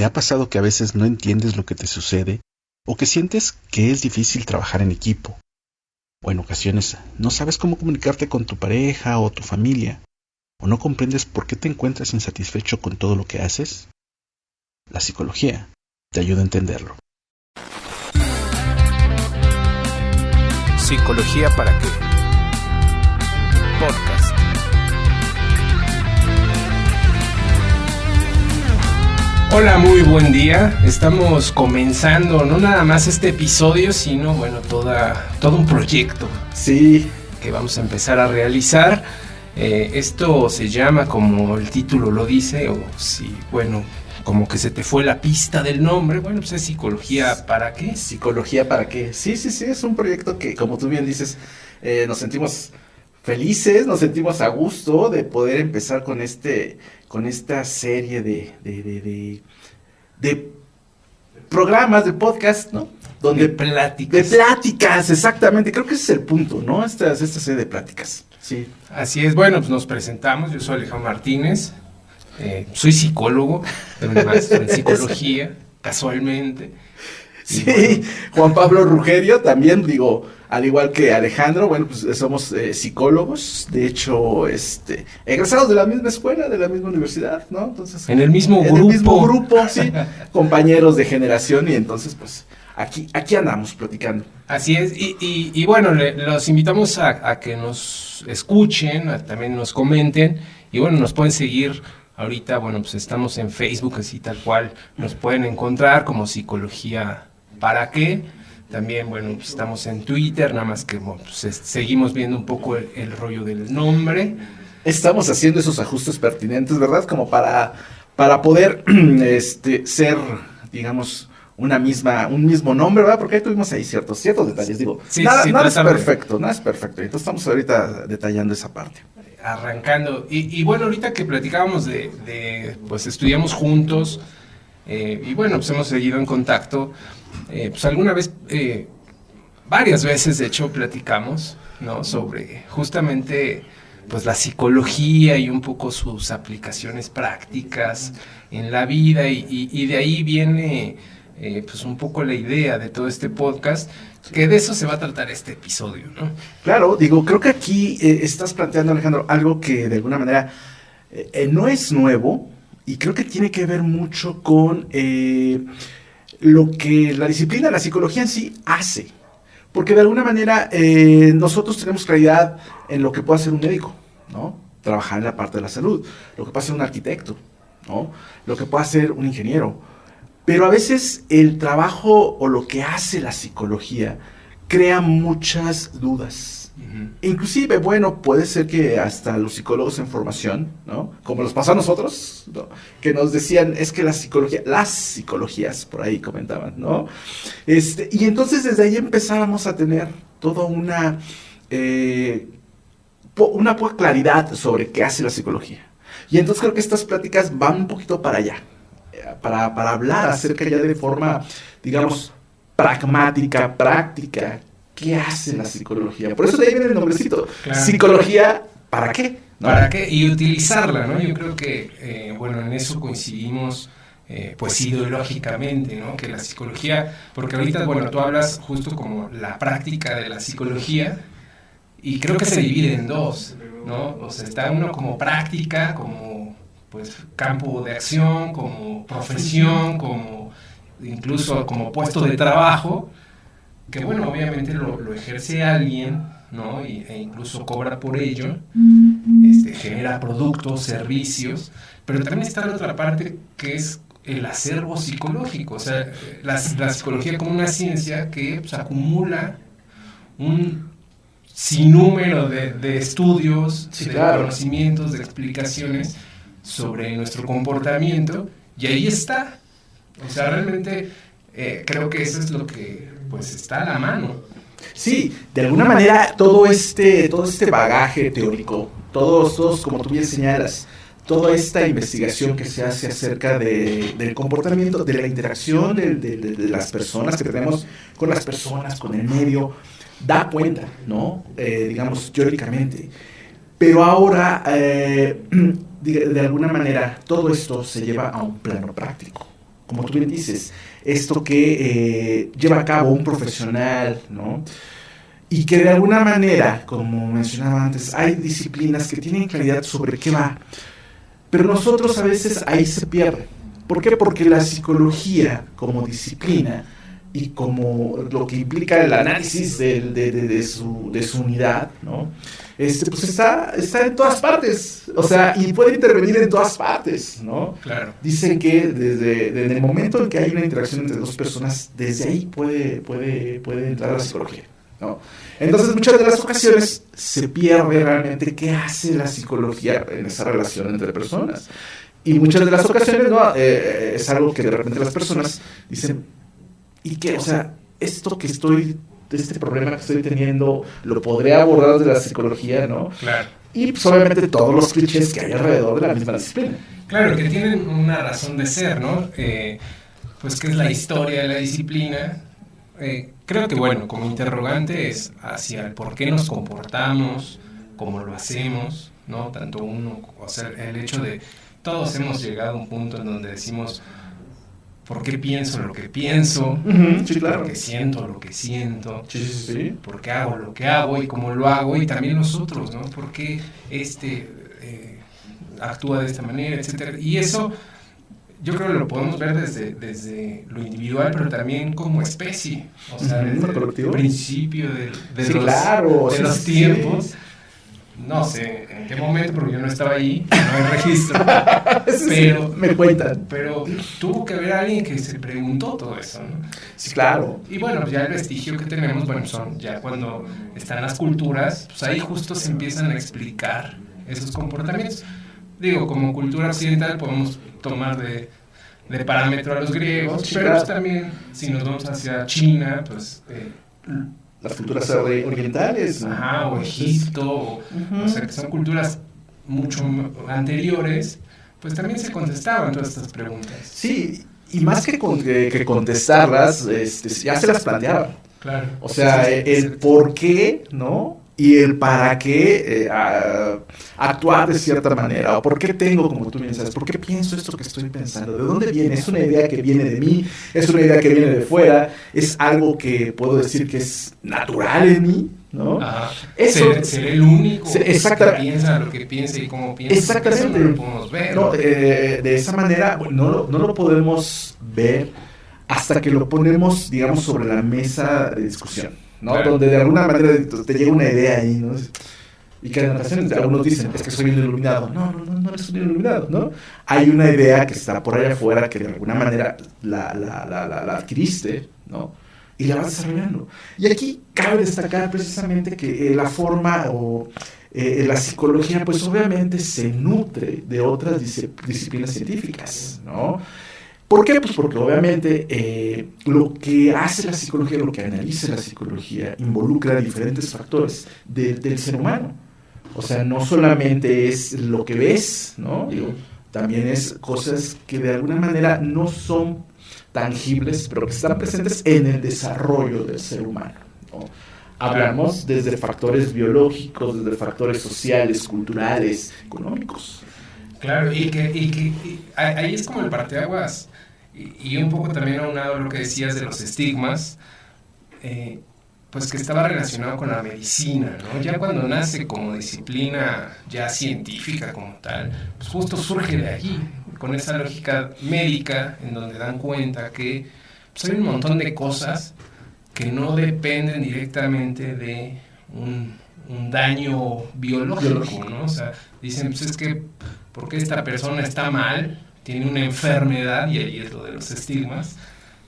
¿Te ha pasado que a veces no entiendes lo que te sucede o que sientes que es difícil trabajar en equipo? O en ocasiones no sabes cómo comunicarte con tu pareja o tu familia, o no comprendes por qué te encuentras insatisfecho con todo lo que haces. La psicología te ayuda a entenderlo. ¿Psicología para qué? Podcast. Hola, muy buen día. Estamos comenzando no nada más este episodio, sino todo un proyecto. Sí, que vamos a empezar a realizar. Esto se llama, como el título lo dice, como que se te fue la pista del nombre. Bueno, pues es ¿Psicología para qué? ¿Psicología para qué? Sí, es un proyecto que, como tú bien dices, nos sentimos felices, nos sentimos a gusto de poder empezar con esta serie de programas, de podcast, ¿no? De pláticas. De pláticas, exactamente. Creo que ese es el punto, ¿no? Esta serie de pláticas. Sí. Así es. Bueno, pues nos presentamos. Yo soy Alejandro Martínez. Soy psicólogo, pero un maestro en psicología, casualmente. Sí, bueno. Juan Pablo Rugerio también, al igual que Alejandro, pues somos psicólogos, de hecho, egresados de la misma escuela, de la misma universidad, ¿no? Entonces, en el mismo grupo, sí, compañeros de generación, y entonces, pues, aquí andamos platicando. Así es, y bueno, los invitamos a que nos escuchen, también nos comenten, y bueno, nos pueden seguir. Ahorita, pues estamos en Facebook, así tal cual, nos pueden encontrar como Psicología para qué. También, pues estamos en Twitter, nada más que seguimos viendo un poco el rollo del nombre. Estamos haciendo esos ajustes pertinentes, ¿verdad? Como para poder ser, digamos, un mismo nombre, ¿verdad? Porque ahí tuvimos ahí ciertos detalles, nada es perfecto, entonces estamos ahorita detallando esa parte. Arrancando, y bueno, ahorita que platicábamos pues estudiamos juntos, y bueno, pues hemos seguido en contacto, pues alguna vez, varias veces de hecho platicamos, ¿no? Sobre justamente pues la psicología y un poco sus aplicaciones prácticas en la vida, y de ahí viene pues un poco la idea de todo este podcast, que de eso se va a tratar este episodio, ¿no? Claro, creo que aquí estás planteando, Alejandro, algo que de alguna manera no es nuevo, y creo que tiene que ver mucho con lo que la disciplina de la psicología en sí hace. Porque de alguna manera nosotros tenemos claridad en lo que puede hacer un médico, ¿no? Trabajar en la parte de la salud, lo que puede hacer un arquitecto, ¿no? Lo que puede hacer un ingeniero. Pero a veces el trabajo o lo que hace la psicología crea muchas dudas. Uh-huh. Inclusive, puede ser que hasta los psicólogos en formación, ¿no? Como nos pasó a nosotros, ¿no? Que nos decían, es que las psicologías, por ahí comentaban, ¿no? Y entonces desde ahí empezábamos a tener toda una poca claridad sobre qué hace la psicología. Y entonces creo que estas pláticas van un poquito para allá. Para hablar acerca ya de forma, digamos, pragmática, práctica, ¿qué hace la psicología? Por eso de ahí viene el nombrecito, claro. ¿Psicología para qué? ¿No? ¿Para qué? Y utilizarla, ¿no? Yo creo que, en eso coincidimos, pues ideológicamente, ¿no? Que la psicología, porque ahorita, tú hablas justo como la práctica de la psicología, y creo que se divide en dos, ¿no? O sea, está uno como práctica, como pues campo de acción, como profesión, como incluso como puesto de trabajo, que obviamente lo ejerce alguien, ¿no? E incluso cobra por ello, genera productos, servicios, pero también está la otra parte que es el acervo psicológico, o sea, la psicología como una ciencia que pues, acumula un sinnúmero de estudios, sí, de conocimientos, de explicaciones sobre nuestro comportamiento, y ahí está. O sea, realmente creo que eso es lo que pues está a la mano. Sí, de alguna manera todo este bagaje teórico, todos como tú bien señalas, toda esta investigación que se hace acerca del comportamiento, de la interacción de las personas que tenemos con las personas, con el medio, da cuenta, ¿no? Digamos, teóricamente. Pero ahora, de alguna manera, todo esto se lleva a un plano práctico. como tú bien dices, esto que lleva a cabo un profesional, ¿no? Y que de alguna manera, como mencionaba antes, hay disciplinas que tienen claridad sobre qué va, pero nosotros a veces ahí se pierde. ¿Por qué? Porque la psicología como disciplina y como lo que implica el análisis de su unidad, ¿no? Pues está en todas partes, o sea, y puede intervenir en todas partes, ¿no? Claro. Dicen que desde el momento en que hay una interacción entre dos personas, desde ahí puede entrar la psicología, ¿no? Entonces, muchas de las ocasiones se pierde realmente qué hace la psicología en esa relación entre personas. Y muchas de las ocasiones, ¿no? Es algo que de repente las personas dicen, ¿y qué? O sea, este problema que estoy teniendo, lo podré abordar desde la psicología, ¿no? Claro. Y pues obviamente todos los clichés que hay alrededor de la misma disciplina. Claro, que tienen una razón de ser, ¿no? Pues que es la historia de la disciplina. Creo que, bueno, como interrogante es hacia el por qué nos comportamos, cómo lo hacemos, ¿no? Tanto uno, o sea, el hecho de todos hemos llegado a un punto en donde decimos, ¿por qué pienso lo que pienso? Sí, claro. ¿Por qué siento lo que siento? Sí. ¿Por qué hago lo que hago y cómo lo hago? Y también nosotros, ¿no? ¿Por qué actúa de esta manera, etcétera? Y eso yo creo que lo podemos ver desde lo individual, pero también como especie. O sea, desde el principio de los tiempos. No sé en qué momento, porque yo no estaba ahí, no hay registro. Pero me cuentan. Pero tuvo que haber alguien que se preguntó todo eso, ¿no? Sí, claro. Y bueno, ya el vestigio que tenemos, bueno, son ya cuando están las culturas, pues ahí justo se empiezan a explicar esos comportamientos. Digo, como cultura occidental podemos tomar de parámetro a los griegos, sí, pero pues también si nos vamos hacia China, pues... las culturas orientales, ¿no? Ajá, o Egipto, o sea, que son culturas mucho anteriores, pues también se contestaban todas estas preguntas. Sí, y más que contestarlas, ya se las planteaban. Claro. O sea, el por qué, ¿no? Y el para qué actuar de cierta manera, o por qué tengo, como tú bien sabes, por qué pienso esto que estoy pensando, de dónde viene, es una idea que viene de mí, es una idea que viene de fuera, es algo que puedo decir que es natural en mí, ¿no? Ajá. Ser el único que piensa lo que piensa y cómo piensa. Exactamente. Eso no lo podemos ver. No, de esa manera no lo podemos ver hasta que lo ponemos, digamos, sobre la mesa de discusión, ¿no? Claro. Donde de alguna manera te llega una idea ahí, ¿no? Y que en ocasiones algunos dicen, es que soy un iluminado. No eres un iluminado, ¿no? Hay una idea que está por allá afuera que de alguna manera la adquiriste, ¿no? Y la vas desarrollando. Y aquí cabe destacar precisamente que la forma o la psicología, pues obviamente se nutre de otras disciplinas científicas, ¿no? ¿Por qué? Pues porque obviamente lo que hace la psicología, lo que analiza la psicología, involucra diferentes factores del ser humano. O sea, no solamente es lo que ves, ¿no? Digo, también es cosas que de alguna manera no son tangibles, pero que están presentes en el desarrollo del ser humano, ¿no? Hablamos desde factores biológicos, desde factores sociales, culturales, económicos. Claro, y ahí es como el parteaguas, y un poco también aunado a lo que decías de los estigmas, pues que estaba relacionado con la medicina, ¿no? Ya cuando nace como disciplina ya científica como tal, pues justo surge de allí, con esa lógica médica, en donde dan cuenta que pues hay un montón de cosas que no dependen directamente de un daño biológico, ¿no? O sea, dicen, pues es que porque esta persona está mal, tiene una enfermedad, y ahí es lo de los estigmas,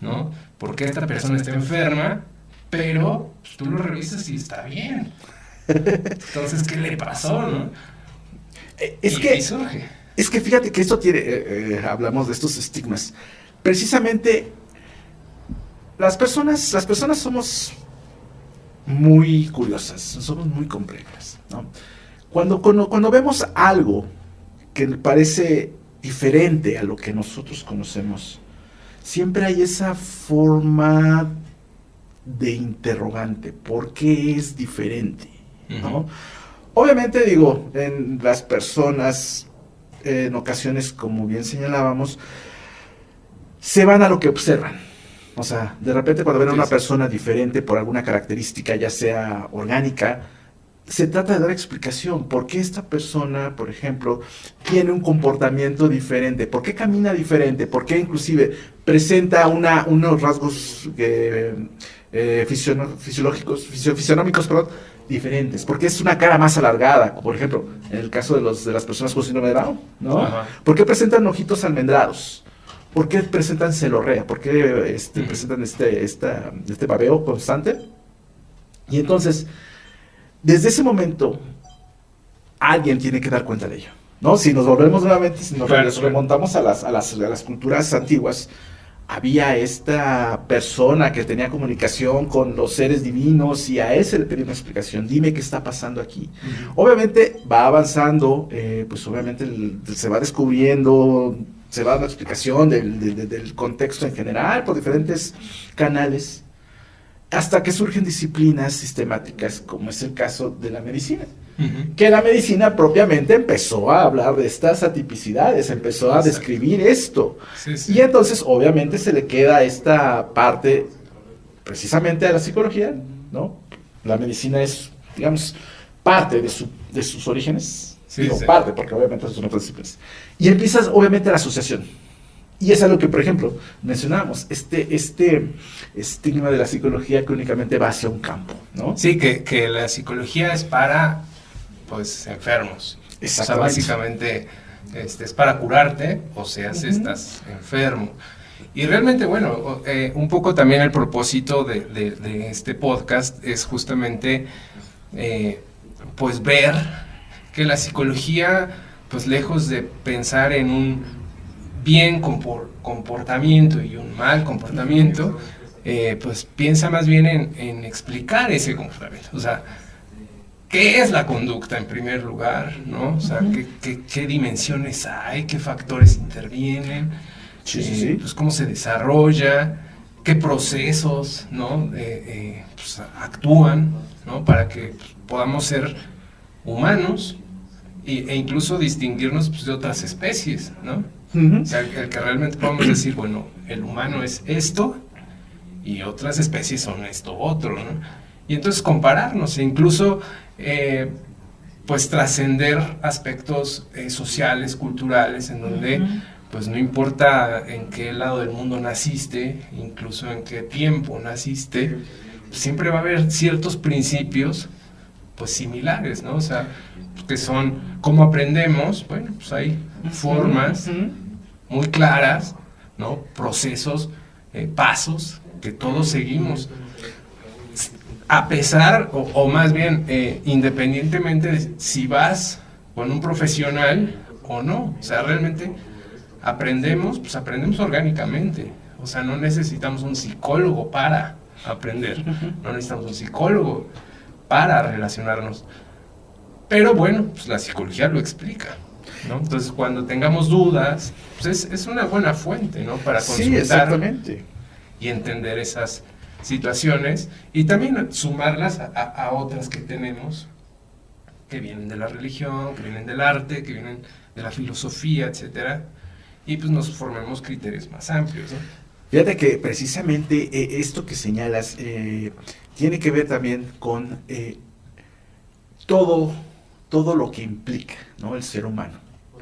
¿no? Porque esta persona está enferma, pero pues, tú lo revisas y está bien. Entonces, ¿qué le pasó, no? Y surge. Es que fíjate que esto tiene, hablamos de estos estigmas. Precisamente, las personas somos muy curiosas, somos muy complejas, ¿no? Cuando vemos algo que parece diferente a lo que nosotros conocemos, siempre hay esa forma de interrogante, ¿por qué es diferente? ¿No? Uh-huh. Obviamente, digo, en las personas, en ocasiones, como bien señalábamos, se van a lo que observan. O sea, de repente cuando ven a Sí, una sí. persona diferente por alguna característica, ya sea orgánica, se trata de dar explicación. ¿Por qué esta persona, por ejemplo, tiene un comportamiento diferente? ¿Por qué camina diferente? ¿Por qué inclusive presenta unos rasgos fisionómicos, perdón, diferentes? ¿Por qué es una cara más alargada? Por ejemplo, en el caso de las personas con síndrome de Down, ¿no? Ajá. ¿Por qué presentan ojitos almendrados? ¿Por qué presentan celorrea? ¿Por qué presentan este babeo constante? Y entonces, desde ese momento, alguien tiene que dar cuenta de ello, ¿no? Si nos volvemos nuevamente, si nos Claro. remontamos a las culturas antiguas, había esta persona que tenía comunicación con los seres divinos y a ese le pedía una explicación. Dime qué está pasando aquí. Obviamente va avanzando, pues obviamente se va descubriendo, se va dando explicación del contexto en general por diferentes canales, hasta que surgen disciplinas sistemáticas, como es el caso de la medicina. Que la medicina propiamente empezó a hablar de estas atipicidades, empezó a describir esto. Sí, sí. Y entonces, obviamente, se le queda esta parte precisamente a la psicología, ¿no? La medicina es, digamos, parte de sus orígenes. Sí, Digo, sí. parte, porque obviamente son otras disciplinas. Y empiezas, obviamente, la asociación. Y es algo que, por ejemplo, mencionábamos, este estigma de la psicología que únicamente va hacia un campo, ¿no? Sí, que la psicología es para, pues, enfermos. O sea, Exactamente. básicamente es para curarte, o sea, si estás enfermo. Y realmente, bueno, un poco también el propósito de este podcast es justamente, pues, ver que la psicología, pues, lejos de pensar en un bien comportamiento y un mal comportamiento, pues piensa más bien en explicar ese comportamiento. O sea, ¿qué es la conducta en primer lugar? ¿No? O sea, ¿qué dimensiones hay? ¿Qué factores intervienen? Sí, sí, sí. Pues cómo se desarrolla, qué procesos, ¿no? Pues, actúan, ¿no? Para que pues, podamos ser humanos e incluso distinguirnos pues, de otras especies, ¿no? O sea, el que realmente podamos decir, bueno, el humano es esto y otras especies son esto otro, ¿no? Y entonces compararnos e incluso pues trascender aspectos sociales, culturales, en donde pues no importa en qué lado del mundo naciste, incluso en qué tiempo naciste, siempre va a haber ciertos principios pues similares, ¿no? O sea, que son cómo aprendemos, bueno, pues hay formas muy claras, ¿no? Procesos, pasos que todos seguimos. A pesar, o más bien, independientemente de si vas con un profesional o no. O sea, realmente aprendemos orgánicamente. O sea, no necesitamos un psicólogo para aprender. No necesitamos un psicólogo para relacionarnos. Pero bueno, pues la psicología lo explica, ¿no? Entonces, cuando tengamos dudas, pues es una buena fuente, ¿no? Para consultar. Sí, exactamente. Y entender esas situaciones y también sumarlas a otras que tenemos que vienen de la religión, que vienen del arte, que vienen de la filosofía, etcétera, y pues nos formemos criterios más amplios, ¿no? Fíjate que precisamente esto que señalas tiene que ver también con todo lo que implica, ¿no? El ser humano,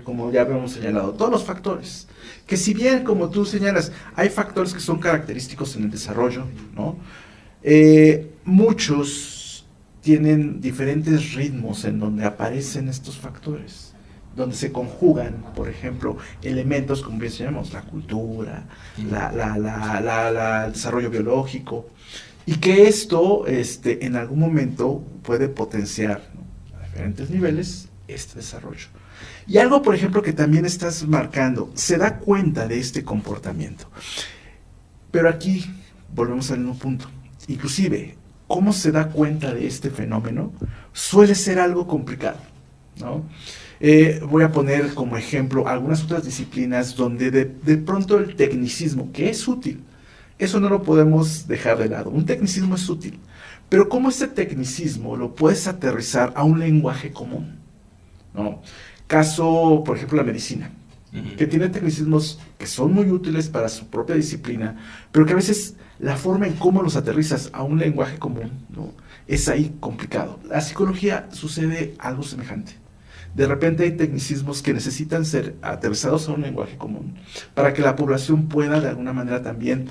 como ya habíamos señalado, todos los factores, que si bien, como tú señalas, hay factores que son característicos en el desarrollo, ¿no? Muchos tienen diferentes ritmos en donde aparecen estos factores, donde se conjugan, por ejemplo, elementos como bien señalamos, la cultura, el desarrollo biológico, y que esto en algún momento puede potenciar, ¿no? A diferentes niveles este desarrollo. Y algo, por ejemplo, que también estás marcando, se da cuenta de este comportamiento. Pero aquí volvemos al mismo punto. Inclusive, ¿cómo se da cuenta de este fenómeno? Suele ser algo complicado, ¿no? Voy a poner como ejemplo algunas otras disciplinas donde de pronto el tecnicismo, que es útil, eso no lo podemos dejar de lado. Un tecnicismo es útil, pero ¿cómo ese tecnicismo lo puedes aterrizar a un lenguaje común? ¿No? Caso, por ejemplo, la medicina. que tienen tecnicismos que son muy útiles para su propia disciplina, pero que a veces la forma en cómo los aterrizas a un lenguaje común, ¿no?, es ahí complicado. La psicología sucede algo semejante. De repente hay tecnicismos que necesitan ser aterrizados a un lenguaje común para que la población pueda de alguna manera también,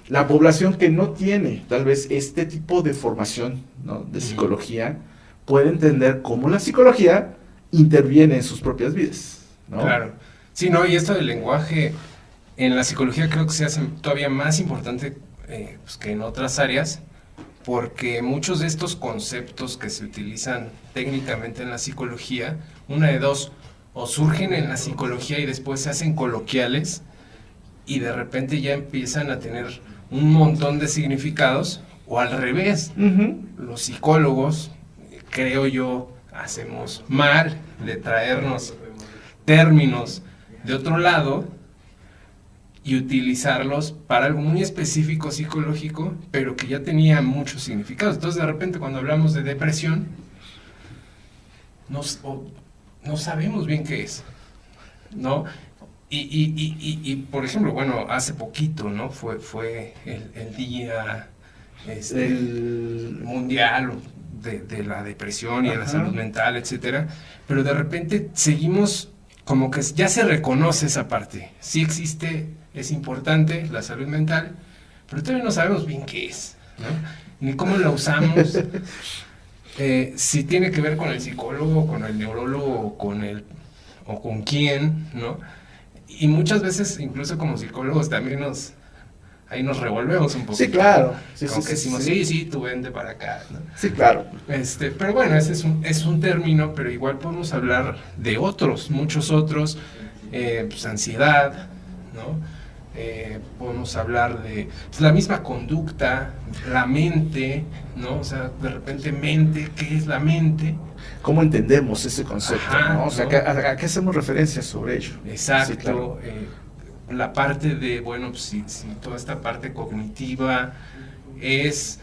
la población que no tiene tal vez este tipo de formación, ¿no?, de psicología, puede entender cómo la psicología interviene en sus propias vidas, ¿no? Claro. Sí, no, y esto del lenguaje en la psicología creo que se hace todavía más importante pues que en otras áreas, porque muchos de estos conceptos que se utilizan técnicamente en la psicología, una de dos, o surgen en la psicología y después se hacen coloquiales y de repente ya empiezan a tener un montón de significados, o al revés, los psicólogos, creo yo, hacemos mal de traernos términos de otro lado y utilizarlos para algo muy específico psicológico, pero que ya tenía muchos significados. Entonces, de repente, cuando hablamos de depresión, no sabemos bien qué es, ¿no? Y por ejemplo, bueno, hace poquito, ¿no? Fue el día mundial de la depresión y de la salud mental, etcétera, pero de repente seguimos como que ya se reconoce esa parte, sí existe, es importante la salud mental, pero todavía no sabemos bien qué es, ¿no?, ni cómo la usamos, si tiene que ver con el psicólogo, con el neurólogo, o con quién, ¿no? Y muchas veces, incluso como psicólogos, también ahí nos revolvemos un poco. Sí, claro. Sí, como que decimos, sí, tú vente para acá, ¿no? Sí, claro. Pero bueno, ese es un término, pero igual podemos hablar de otros, muchos otros, pues ansiedad, ¿no? Podemos hablar de pues, la misma conducta, la mente, ¿no? O sea, de repente mente, ¿qué es la mente? ¿Cómo entendemos ese concepto? Ajá, ¿no? O sea, ¿no? ¿a qué hacemos referencia sobre ello? Exacto. Sí, claro. La parte de, bueno, pues si toda esta parte cognitiva es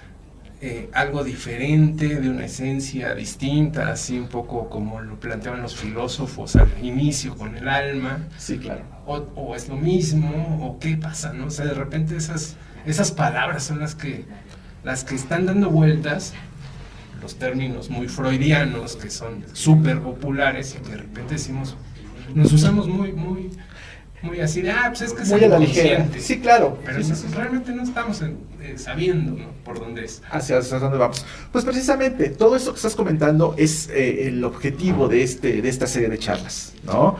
algo diferente, de una esencia distinta, así un poco como lo planteaban los filósofos al inicio con el alma. Sí, claro. O es lo mismo, o qué pasa, ¿no? O sea, de repente esas palabras son las que están dando vueltas, los términos muy freudianos que son súper populares y que de repente decimos, nos usamos muy así de, pues es que es muy a la ligera. inconsciente. Sí, claro. Pero Sí. realmente no estamos sabiendo, ¿no?, por dónde es. Hacia dónde vamos. Pues precisamente, todo esto que estás comentando es el objetivo de esta serie de charlas, ¿no?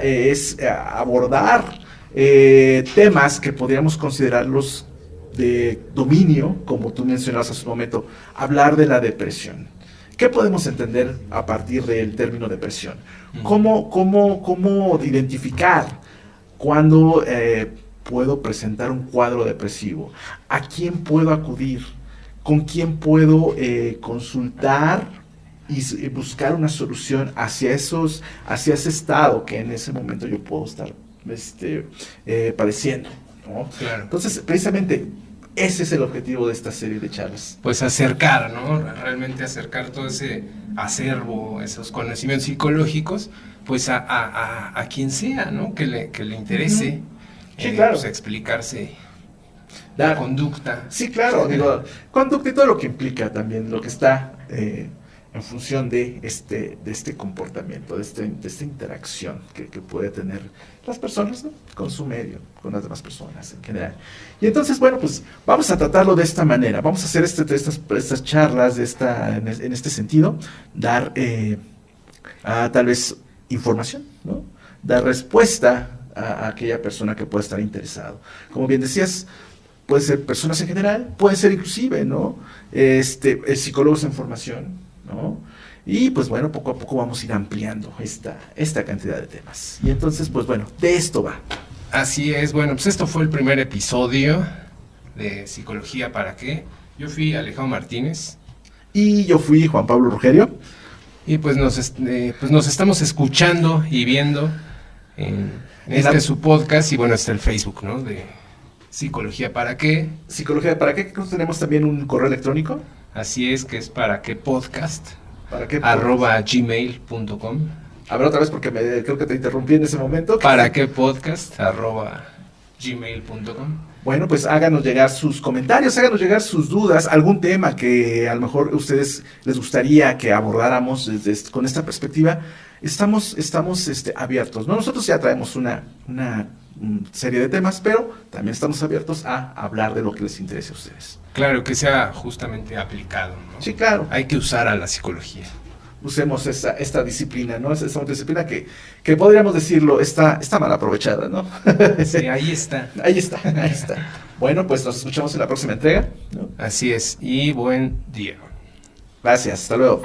Es abordar temas que podríamos considerarlos de dominio, como tú mencionabas hace un momento, hablar de la depresión. ¿Qué podemos entender a partir del término depresión? ¿Cómo identificar cuándo puedo presentar un cuadro depresivo? ¿A quién puedo acudir? ¿Con quién puedo consultar y buscar una solución hacia ese estado que en ese momento yo puedo estar padeciendo, ¿no? Claro. Entonces, precisamente, ese es el objetivo de esta serie de charlas. Pues acercar, ¿no? Realmente acercar todo ese acervo, esos conocimientos psicológicos, pues a quien sea, ¿no? Que le interese. Sí, claro. Pues explicarse la conducta. Sí, claro. Digo, conducta y todo lo que implica también, lo que está en función de este comportamiento, de esta interacción que puede tener las personas, ¿no?, con su medio, con las demás personas en general. Y entonces, bueno, pues vamos a tratarlo de esta manera. Vamos a hacer estas charlas en este sentido, dar tal vez información, ¿no?, dar respuesta a aquella persona que pueda estar interesado. Como bien decías, puede ser personas en general, puede ser inclusive, ¿no?, psicólogos en formación, ¿no? Y pues bueno, poco a poco vamos a ir ampliando esta cantidad de temas. Y entonces, pues bueno, de esto va. Así es. Bueno, pues esto fue el primer episodio de Psicología para qué. Yo fui Alejandro Martínez. Y yo fui Juan Pablo Rugerio. Y pues nos estamos escuchando y viendo en su podcast. Y bueno, está el Facebook, ¿no?, de Psicología para qué. Psicología para qué. Tenemos también un correo electrónico. Así es, que es para qué podcast. ¿Para qué? @gmail.com. A ver, otra vez, porque creo que te interrumpí en ese momento. ¿Para qué podcast? @gmail.com. Bueno, pues háganos llegar sus comentarios, háganos llegar sus dudas, algún tema que a lo mejor a ustedes les gustaría que abordáramos con esta perspectiva. Estamos abiertos, ¿no? Nosotros ya traemos una serie de temas, pero también estamos abiertos a hablar de lo que les interese a ustedes. Claro, que sea justamente aplicado, ¿no? Sí, claro. Hay que usar a la psicología. Usemos esta disciplina, ¿no? Es esta disciplina que podríamos decirlo, está mal aprovechada, ¿no? Sí, ahí está. Ahí está. Bueno, pues nos escuchamos en la próxima entrega, ¿no? Así es, y buen día. Gracias, hasta luego.